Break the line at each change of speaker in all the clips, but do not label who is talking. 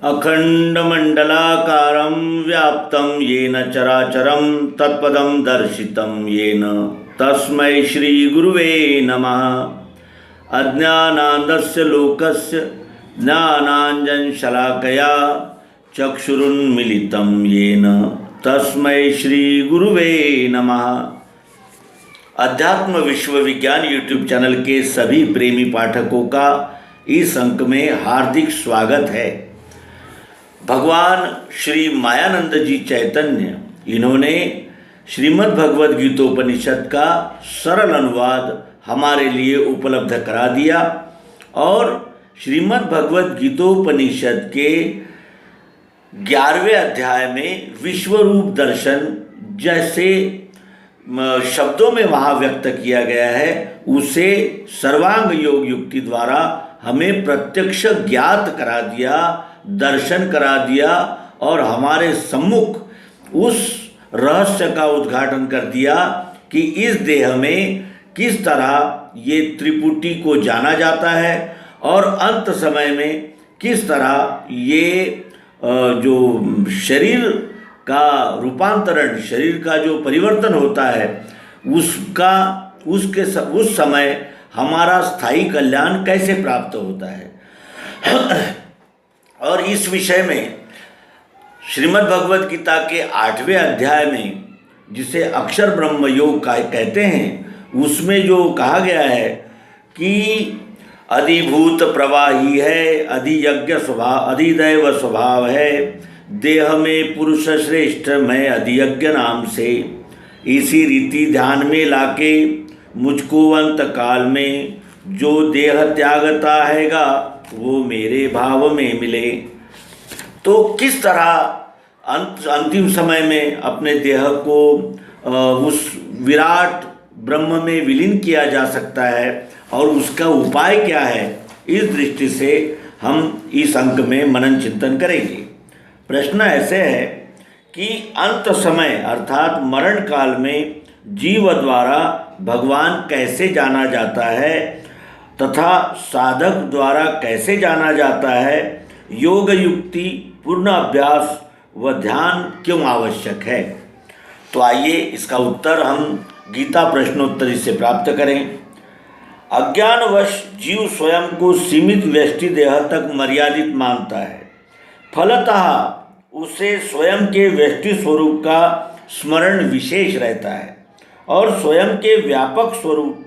अखंडमंडलाकारं व्याप्तं येन चराचरं तत्पदं दर्शितं येन तस्मै श्रीगुरुवे नमः। अज्ञानान्दस्य लोकस्य ज्ञानाञ्जनशलाकया चक्षुरुन्मीलितं येन तस्मै श्रीगुरुवे नमः। अध्यात्म विश्व विज्ञान यूट्यूब चैनल के सभी प्रेमी पाठकों का इस अंक में हार्दिक स्वागत है। भगवान श्री मायानंद जी चैतन्य इन्होंने श्रीमद् भगवद गीतोपनिषद का सरल अनुवाद हमारे लिए उपलब्ध करा दिया और श्रीमद् भगवद गीतोपनिषद के 11वें अध्याय में विश्वरूप दर्शन जैसे शब्दों में वहाँ व्यक्त किया गया है उसे सर्वांग योग युक्ति द्वारा हमें प्रत्यक्ष ज्ञात करा दिया, दर्शन करा दिया और हमारे सम्मुख उस रहस्य का उद्घाटन कर दिया कि इस देह में किस तरह ये त्रिपुटी को जाना जाता है और अंत समय में किस तरह ये जो शरीर का रूपांतरण, शरीर का जो परिवर्तन होता है उस समय हमारा स्थायी कल्याण कैसे प्राप्त होता है। और इस विषय में श्रीमद् भगवद गीता के 8वें अध्याय में जिसे अक्षर ब्रह्म योग कहते हैं उसमें जो कहा गया है कि अधिभूत प्रवाही है, अधियज्ञ स्वभाव, अधिदैव स्वभाव है, देह में पुरुष श्रेष्ठ मैं अधियज्ञ नाम से, इसी रीति ध्यान में लाके मुझको अंत काल में जो देह त्यागता हैगा वो मेरे भाव में मिले। तो किस तरह अंतिम समय में अपने देह को उस विराट ब्रह्म में विलीन किया जा सकता है और उसका उपाय क्या है, इस दृष्टि से हम इस अंक में मनन चिंतन करेंगे। प्रश्न ऐसे है कि अंत समय अर्थात मरण काल में जीव द्वारा भगवान कैसे जाना जाता है तथा साधक द्वारा कैसे जाना जाता है, योग युक्ति, पूर्ण अभ्यास व ध्यान क्यों आवश्यक है। तो आइए इसका उत्तर हम गीता प्रश्नोत्तरी से प्राप्त करें। अज्ञानवश जीव स्वयं को सीमित व्यष्टि देह तक मर्यादित मानता है, फलतः उसे स्वयं के व्यष्टि स्वरूप का स्मरण विशेष रहता है और स्वयं के व्यापक स्वरूप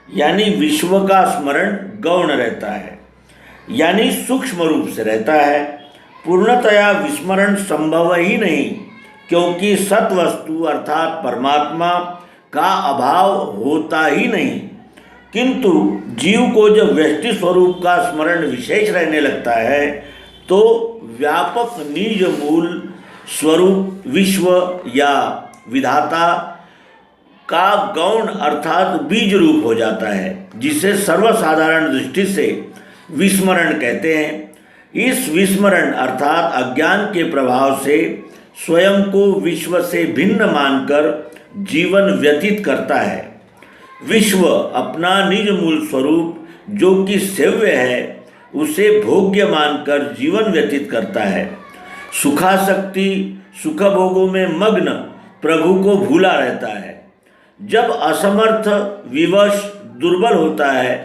यानी विश्व का स्मरण गौण रहता है, यानी सूक्ष्म रूप से रहता है। पूर्णतया विस्मरण संभव ही नहीं, क्योंकि सत्वस्तु अर्थात परमात्मा का अभाव होता ही नहीं। किंतु जीव को जब व्यष्टि स्वरूप का स्मरण विशेष रहने लगता है तो व्यापक निज मूल स्वरूप विश्व या विधाता का गौण अर्थात बीज रूप हो जाता है, जिसे सर्वसाधारण दृष्टि से विस्मरण कहते हैं। इस विस्मरण अर्थात अज्ञान के प्रभाव से स्वयं को विश्व से भिन्न मानकर जीवन व्यतीत करता है। विश्व अपना निज मूल स्वरूप जो कि सेव्य है उसे भोग्य मानकर जीवन व्यतीत करता है। सुखासक्ति, सुख भोगों में मग्न प्रभु को भूला रहता है। जब असमर्थ, विवश, दुर्बल होता है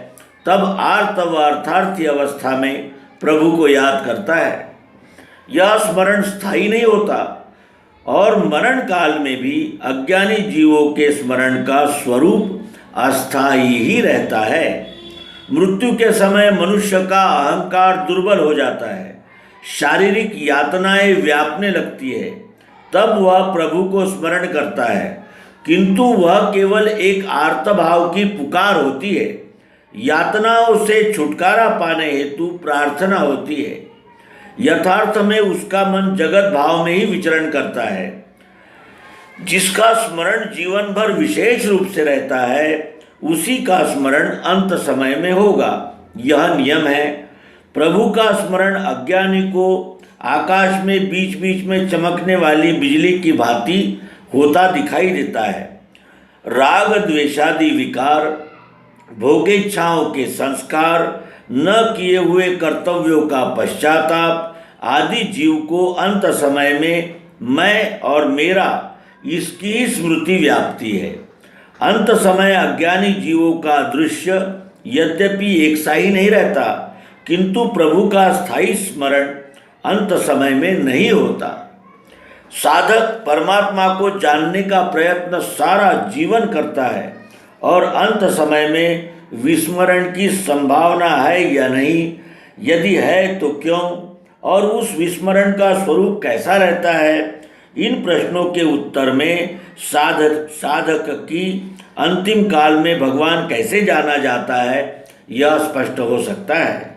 तब आर्त व अर्थार्थी अवस्था में प्रभु को याद करता है। यह स्मरण स्थायी नहीं होता और मरण काल में भी अज्ञानी जीवों के स्मरण का स्वरूप अस्थायी ही रहता है। मृत्यु के समय मनुष्य का अहंकार दुर्बल हो जाता है, शारीरिक यातनाएं व्यापने लगती है, तब वह प्रभु को स्मरण करता है, किंतु वह केवल एक आर्तभाव की पुकार होती है। यातनाओं से छुटकारा पाने हेतु प्रार्थना होती है। यथार्थ में उसका मन जगत भाव में ही विचरण करता है। जिसका स्मरण जीवन भर विशेष रूप से रहता है उसी का स्मरण अंत समय में होगा। यह नियम है। प्रभु का स्मरण अज्ञानी को आकाश में बीच बीच में चमकने वाली बिजली की भांति होता दिखाई देता है। राग द्वेषादि विकार, भोगेच्छाओं के संस्कार, न किए हुए कर्तव्यों का पश्चाताप, आदि जीव को अंत समय में मैं और मेरा इसकी स्मृति व्याप्ति है। अंत समय अज्ञानी जीवों का दृश्य यद्यपि एक सा ही नहीं रहता, किंतु प्रभु का स्थायी स्मरण अंत समय में नहीं होता। साधक परमात्मा को जानने का प्रयत्न सारा जीवन करता है और अंत समय में विस्मरण की संभावना है या नहीं, यदि है तो क्यों, और उस विस्मरण का स्वरूप कैसा रहता है, इन प्रश्नों के उत्तर में साधक की अंतिम काल में भगवान कैसे जाना जाता है यह स्पष्ट हो सकता है।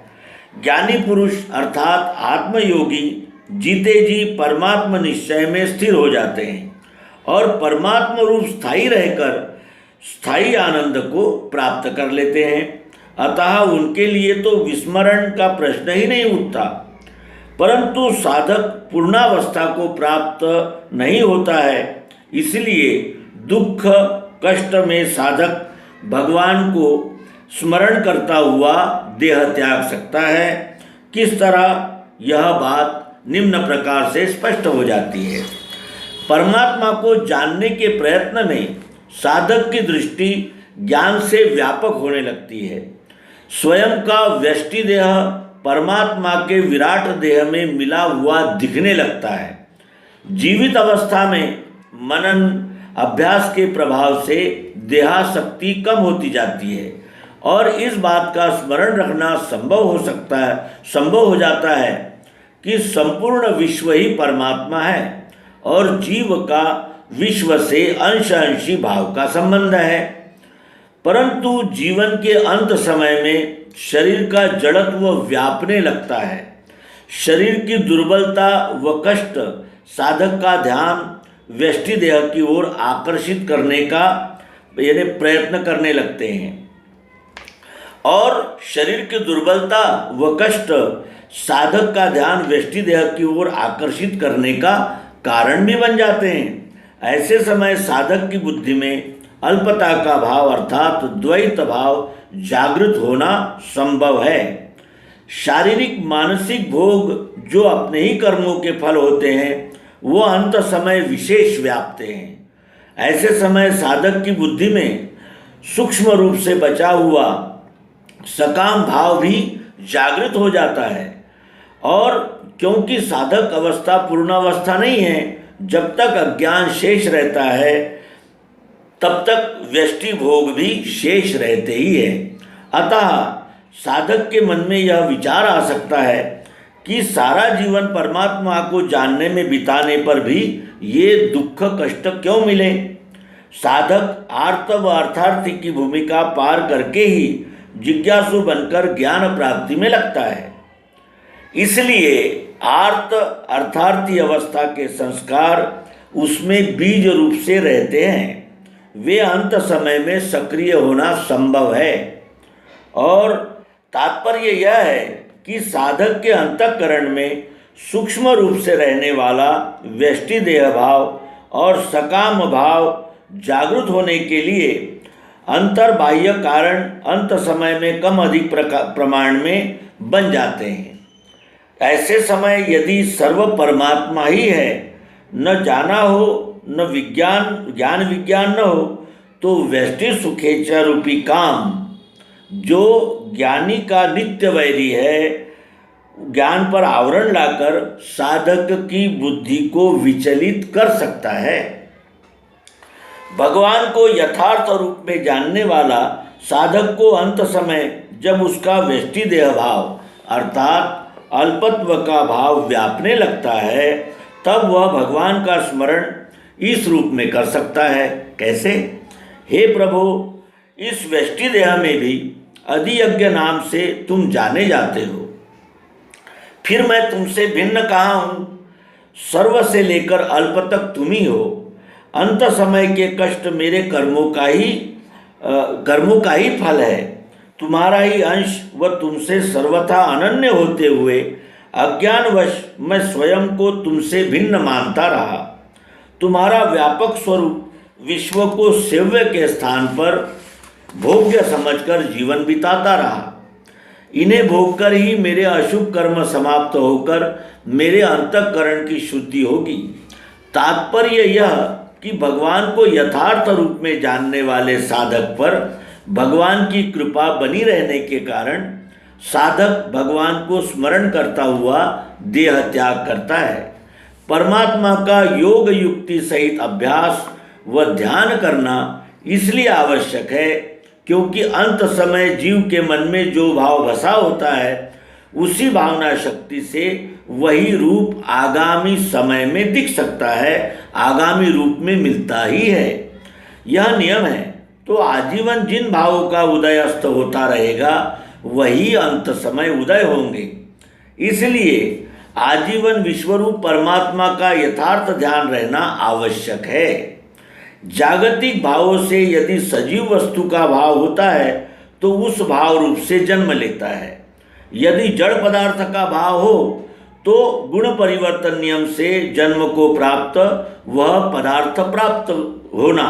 ज्ञानी पुरुष अर्थात आत्मयोगी जीते जी परमात्म निश्चय में स्थिर हो जाते हैं और परमात्म रूप स्थायी रहकर स्थायी आनंद को प्राप्त कर लेते हैं। अतः उनके लिए तो विस्मरण का प्रश्न ही नहीं उठता। परंतु साधक पूर्णावस्था को प्राप्त नहीं होता है, इसलिए दुख कष्ट में साधक भगवान को स्मरण करता हुआ देह त्याग सकता है। किस तरह यह बात निम्न प्रकार से स्पष्ट हो जाती है। परमात्मा को जानने के प्रयत्न में साधक की दृष्टि ज्ञान से व्यापक होने लगती है। स्वयं का व्यष्टि देह परमात्मा के विराट देह में मिला हुआ दिखने लगता है। जीवित अवस्था में मनन अभ्यास के प्रभाव से देहासक्ति कम होती जाती है और इस बात का स्मरण रखना संभव हो जाता है कि संपूर्ण विश्व ही परमात्मा है और जीव का विश्व से अंश-अंशी भाव का संबंध है। परंतु जीवन के अंत समय में शरीर का जड़त्व व्यापने लगता है। शरीर की दुर्बलता व कष्ट साधक का ध्यान व्यष्टि देह की ओर आकर्षित करने का यानी प्रयत्न करने लगते हैं और शरीर की दुर्बलता व कष्ट साधक का ध्यान व्यष्टि देह की ओर आकर्षित करने का कारण भी बन जाते हैं। ऐसे समय साधक की बुद्धि में अल्पता का भाव अर्थात द्वैत भाव जागृत होना संभव है। शारीरिक मानसिक भोग जो अपने ही कर्मों के फल होते हैं वो अंत समय विशेष व्याप्ते हैं। ऐसे समय साधक की बुद्धि में सूक्ष्म रूप से बचा हुआ सकाम भाव भी जागृत हो जाता है और क्योंकि साधक अवस्था पूर्णावस्था नहीं है, जब तक अज्ञान शेष रहता है तब तक व्यष्टि भोग भी शेष रहते ही है। अतः साधक के मन में यह विचार आ सकता है कि सारा जीवन परमात्मा को जानने में बिताने पर भी ये दुख कष्ट क्यों मिले। साधक आर्त व अर्थार्थी की भूमिका पार करके ही जिज्ञासु बनकर ज्ञान प्राप्ति में लगता है। इसलिए आर्त अर्थार्थी अवस्था के संस्कार उसमें बीज रूप से रहते हैं। वे अंत समय में सक्रिय होना संभव है और तात्पर्य यह है कि साधक के अंतःकरण में सूक्ष्म रूप से रहने वाला व्यष्टि देह भाव और सकाम भाव जागृत होने के लिए अंतर्बाह्य कारण अंत समय में कम अधिक प्रमाण में बन जाते हैं। ऐसे समय यदि सर्व परमात्मा ही है, न जाना हो न ज्ञान विज्ञान न हो, तो व्यष्टि सुखेच्छा रूपी काम जो ज्ञानी का नित्य वैरी है, ज्ञान पर आवरण लाकर साधक की बुद्धि को विचलित कर सकता है। भगवान को यथार्थ रूप में जानने वाला साधक को अंत समय जब उसका व्यष्टि देह भाव अर्थात अल्पत्व का भाव व्यापने लगता है, तब वह भगवान का स्मरण इस रूप में कर सकता है। कैसे? हे प्रभु, इस व्यष्टि देह में भी अधियज्ञ नाम से तुम जाने जाते हो, फिर मैं तुमसे भिन्न कहाँ हूँ? सर्व से लेकर अल्प तक तुम ही हो। अंत समय के कष्ट मेरे कर्मों का ही फल है। तुम्हारा ही अंश व तुमसे सर्वथा अनन्य होते हुए अज्ञानवश मैं स्वयं को तुमसे भिन्न मानता रहा। तुम्हारा व्यापक स्वरूप विश्व को सेव्य के स्थान पर भोग्य समझकर जीवन बिताता रहा। इन्हें भोगकर ही मेरे अशुभ कर्म समाप्त होकर मेरे अंतःकरण की शुद्धि होगी। तात्पर्य यह कि भगवान को यथार्थ रूप में जानने वाले साधक पर भगवान की कृपा बनी रहने के कारण साधक भगवान को स्मरण करता हुआ देह त्याग करता है। परमात्मा का योग युक्ति सहित अभ्यास व ध्यान करना इसलिए आवश्यक है क्योंकि अंत समय जीव के मन में जो भाव बसा होता है उसी भावना शक्ति से वही रूप आगामी समय में दिख सकता है, आगामी रूप में मिलता ही है। यह नियम है तो आजीवन जिन भावों का उदय अस्त होता रहेगा वही अंत समय उदय होंगे। इसलिए आजीवन विश्वरूप परमात्मा का यथार्थ ध्यान रहना आवश्यक है। जागतिक भावों से यदि सजीव वस्तु का भाव होता है तो उस भाव रूप से जन्म लेता है। यदि जड़ पदार्थ का भाव हो तो गुण परिवर्तन नियम से जन्म को प्राप्त वह पदार्थ प्राप्त होना,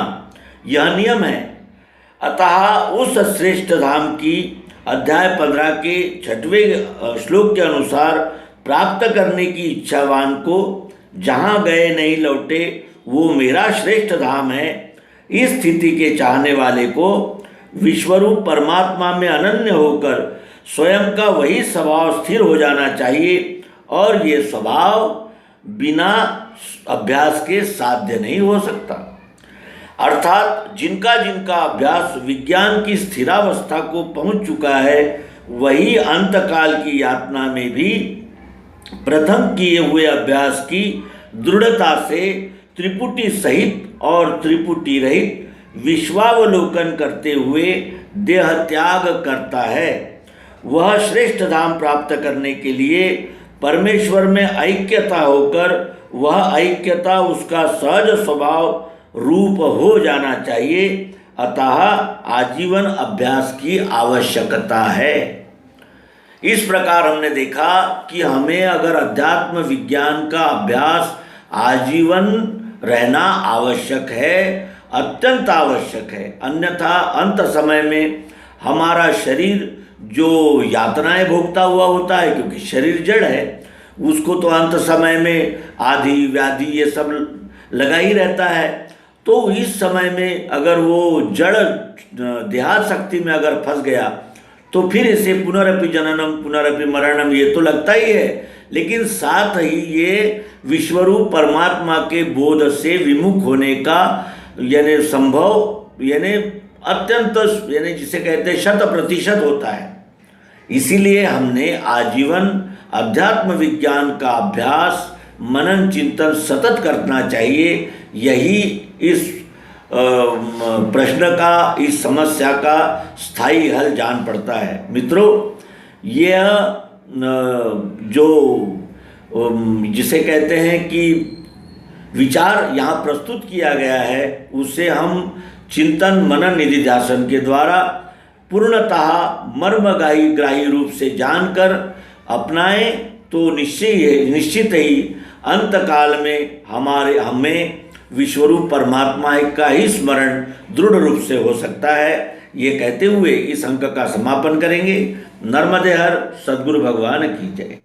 यह नियम है। अतः उस श्रेष्ठ धाम की अध्याय 15 के 6वें श्लोक के अनुसार प्राप्त करने की इच्छावान को जहाँ गए नहीं लौटे वो मेरा श्रेष्ठ धाम है, इस स्थिति के चाहने वाले को विश्वरूप परमात्मा में अनन्य होकर स्वयं का वही स्वभाव स्थिर हो जाना चाहिए और ये स्वभाव बिना अभ्यास के साध्य नहीं हो सकता। अर्थात जिनका जिनका अभ्यास विज्ञान की स्थिरावस्था को पहुंच चुका है वही अंतकाल की यातना में भी प्रथम किए हुए अभ्यास की दृढ़ता से त्रिपुटी सहित और त्रिपुटी रहित विश्वावलोकन करते हुए देह त्याग करता है। वह श्रेष्ठ धाम प्राप्त करने के लिए परमेश्वर में ऐक्यता होकर वह ऐक्यता उसका सहज स्वभाव रूप हो जाना चाहिए। अतः आजीवन अभ्यास की आवश्यकता है। इस प्रकार हमने देखा कि हमें अगर अध्यात्म विज्ञान का अभ्यास आजीवन रहना आवश्यक है, अत्यंत आवश्यक है, अन्यथा अंत समय में हमारा शरीर जो यातनाएं भोगता हुआ होता है, क्योंकि शरीर जड़ है, उसको तो अंत समय में आदि व्याधि ये सब लगा ही रहता है। तो इस समय में अगर वो जड़ देहात शक्ति में अगर फंस गया तो फिर इसे पुनरपि जननम पुनरपि मरणम ये तो लगता ही है, लेकिन साथ ही ये विश्वरूप परमात्मा के बोध से विमुख होने का यानी संभव यानी अत्यंत यानी जिसे कहते हैं 100% होता है। इसीलिए हमने आजीवन अध्यात्म विज्ञान का अभ्यास मनन चिंतन सतत करना चाहिए। यही इस प्रश्न का, इस समस्या का स्थायी हल जान पड़ता है। मित्रों, यह जो जिसे कहते हैं कि विचार यहाँ प्रस्तुत किया गया है उसे हम चिंतन मनन निधिध्यासन के द्वारा पूर्णतः मर्मग्राही रूप से जानकर अपनाएं तो निश्चित ही अंत काल में हमें विश्वरूप परमात्मा का ही स्मरण दृढ़ रूप से हो सकता है। ये कहते हुए इस अंक का समापन करेंगे। नर्मदे हर सद्गुरु भगवान की जय।